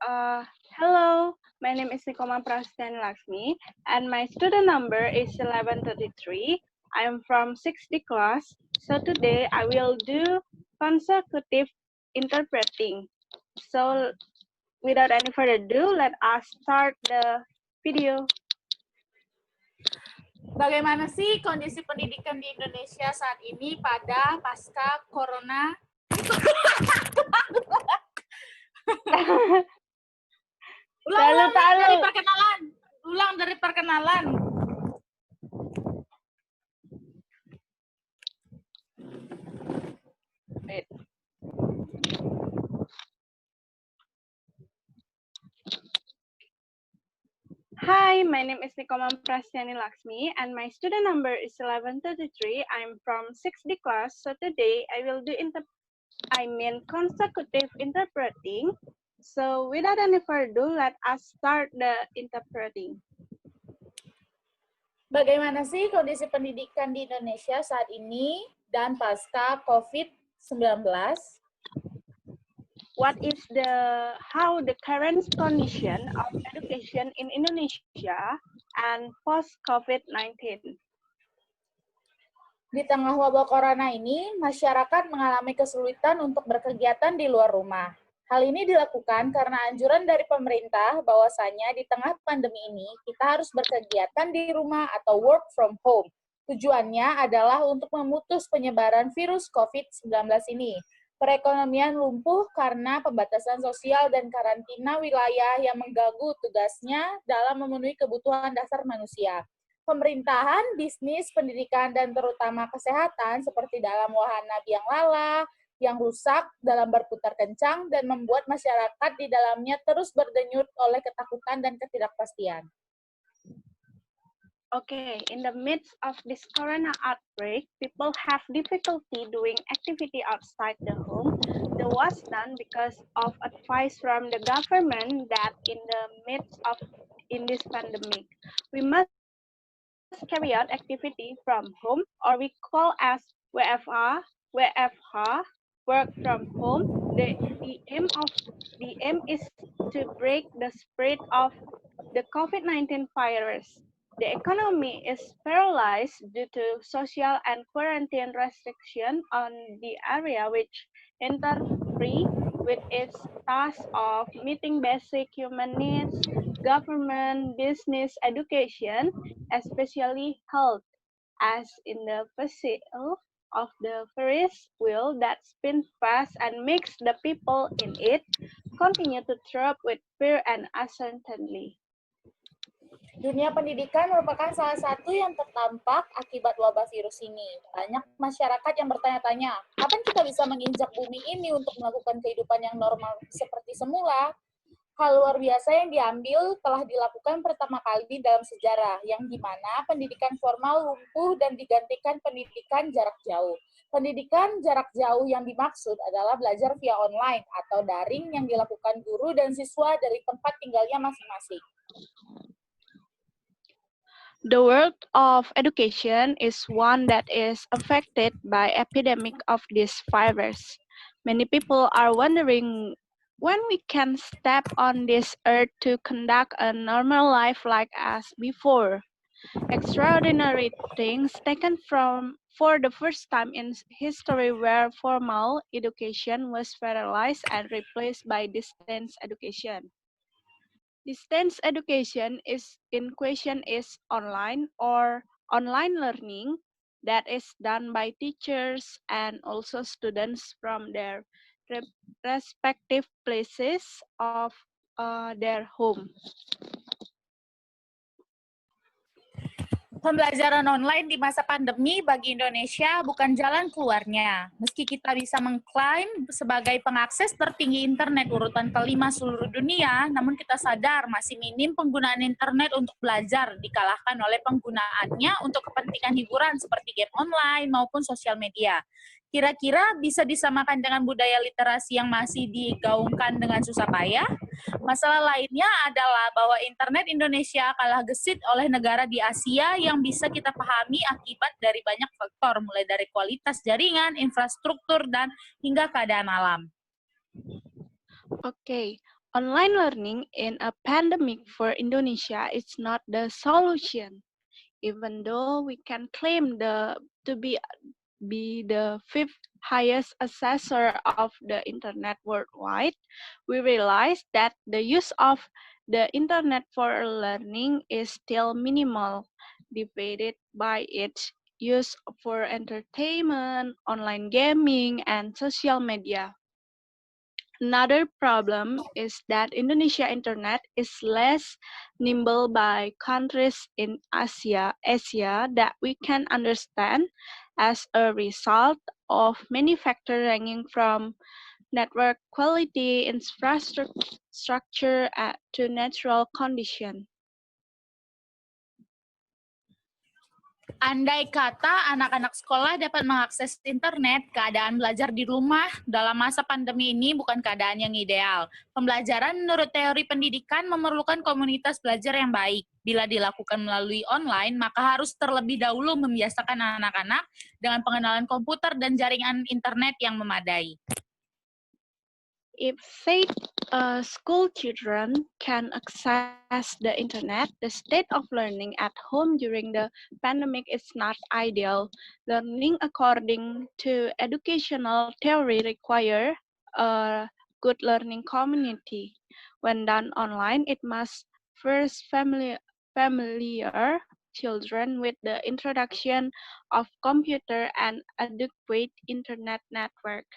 Uh, Hello, my name is Nikoma Prasetyan Laksmi, and my student number is 1133. I am from 6th class, so today I will do consecutive interpreting. So, without any further ado, let us start the video. Bagaimana sih kondisi pendidikan di Indonesia saat ini pada pasca corona? Ulang dari perkenalan. Ulang dari perkenalan. Wait. Hi, my name is Nikoma Prasetyani Laksmi, and my student number is 1133. I'm from 6th class, so today I will do consecutive interpreting. So without any further ado, let us start the interpreting. Bagaimana sih kondisi pendidikan di Indonesia saat ini dan pasca COVID-19? What is how the current condition of education in Indonesia and post-COVID-19? Di tengah wabah corona ini, masyarakat mengalami kesulitan untuk berkegiatan di luar rumah. Hal ini dilakukan karena anjuran dari pemerintah bahwasanya di tengah pandemi ini kita harus berkegiatan di rumah atau work from home. Tujuannya adalah untuk memutus penyebaran virus COVID-19 ini. Perekonomian lumpuh karena pembatasan sosial dan karantina wilayah yang mengganggu tugasnya dalam memenuhi kebutuhan dasar manusia. Pemerintahan, bisnis, pendidikan, dan terutama kesehatan seperti dalam wahana biang lala yang rusak dalam berputar kencang dan membuat masyarakat di dalamnya terus berdenyut oleh ketakutan dan ketidakpastian. Okay, in the midst of this corona outbreak, people have difficulty doing activity outside the home. This was done because of advice from the government that in the midst of this pandemic, we must carry out activity from home, or we call as WFH, work from home. The aim is to break the spread of the COVID-19 virus. The economy is paralyzed due to social and quarantine restriction on the area which interfere with its task of meeting basic human needs, government, business, education, especially health, as in the pursuit of the Ferris wheel that spins fast and makes the people in it continue to throb with fear and uncertainty. Dunia pendidikan merupakan salah satu yang terdampak akibat wabah virus ini. Banyak masyarakat yang bertanya-tanya, kapan kita bisa menginjak bumi ini untuk melakukan kehidupan yang normal seperti semula? Hal luar biasa yang diambil telah dilakukan pertama kali dalam sejarah, yang dimana pendidikan formal lumpuh dan digantikan pendidikan jarak jauh. Pendidikan jarak jauh yang dimaksud adalah belajar via online atau daring yang dilakukan guru dan siswa dari tempat tinggalnya masing-masing. The world of education is one that is affected by epidemic of this virus. Many people are wondering when we can step on this earth to conduct a normal life like as before. Extraordinary things taken for the first time in history where formal education was paralyzed and replaced by distance education. Distance education is in question is online or online learning that is done by teachers and also students from their respective places of their home. Pembelajaran online di masa pandemi bagi Indonesia bukan jalan keluarnya. Meski kita bisa mengklaim sebagai pengakses tertinggi internet urutan kelima seluruh dunia, namun kita sadar masih minim penggunaan internet untuk belajar dikalahkan oleh penggunaannya untuk kepentingan hiburan seperti game online maupun sosial media. Kira-kira bisa disamakan dengan budaya literasi yang masih digaungkan dengan susah payah? Masalah lainnya adalah bahwa internet Indonesia kalah gesit oleh negara di Asia yang bisa kita pahami akibat dari banyak faktor, mulai dari kualitas jaringan, infrastruktur, dan hingga keadaan alam. Okay, Online learning in a pandemic for Indonesia is not the solution. Even though we can claim to be the fifth highest accessor of the internet worldwide, we realize that the use of the internet for learning is still minimal, divided by its use for entertainment, online gaming, and social media. Another problem is that Indonesia internet is less nimble by countries in Asia that we can understand as a result of many factors ranging from network quality, infrastructure, to natural conditions. Andai kata anak-anak sekolah dapat mengakses internet, keadaan belajar di rumah dalam masa pandemi ini bukan keadaan yang ideal. Pembelajaran menurut teori pendidikan memerlukan komunitas belajar yang baik. Bila dilakukan melalui online, maka harus terlebih dahulu membiasakan anak-anak dengan pengenalan komputer dan jaringan internet yang memadai. If school children can access the internet, the state of learning at home during the pandemic is not ideal. Learning according to educational theory require a good learning community. When done online, it must first familiar children with the introduction of computer and adequate internet network.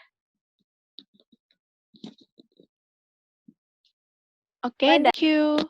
Okay, thank you.